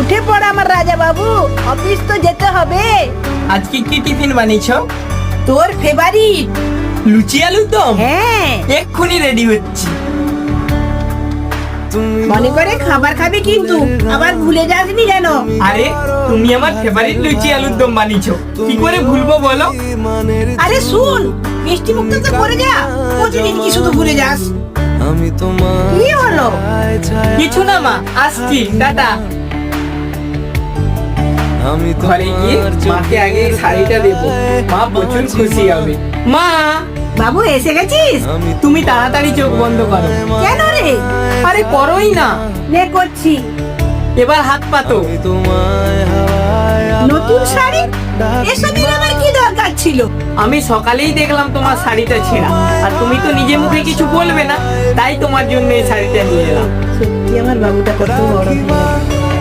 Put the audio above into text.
উঠে পড় আমার রাজা বাবু, অফিস তো যেতে হবে। আজকে কি টিফিন বানিয়েছো? তোর ফেভারিট। লুচি আলুর দম? হ্যাঁ, এক্ষুনি রেডি হচ্ছি। মনে করে খাবার খাবি কিন্তু আবার ভুলে যাসনি যেন। আরে তুমি আমার ফেভারিট লুচি আলুর দম বানিয়েছো, কি করে ভুলবো বলো? আরে শুন, মিষ্টি মুখ তো করে যা, প্রতিদিন কি শুধু ভুলে যাস? আমি তোমার কি হলো? কিছু না মা, আসছি, টাটা। আমি ঘরে গিয়ে মাকে আগে এই শাড়িটা দেবো, মা প্রচুর খুশি হবে। মা, বাবু এসে গেছিস? তুমি তাড়াতাড়ি চোখ বন্ধ করো। কেন রে? আরে করোই না, নে করছি। এবার হাত পাতো। তোমায় হাওয়ায় নতুন শাড়ি? এসবের আবার কি দরকার ছিল? আমি সকালেই দেখলাম তোমার শাড়িটা ছেঁড়া, আর তুমি তো নিজে মুখে কিছু বলবে না, তাই তোমার জন্য এই শাড়িটা নিয়ে এলাম। সত্যি আমার বাবুটা কত বড় হয়ে গেল।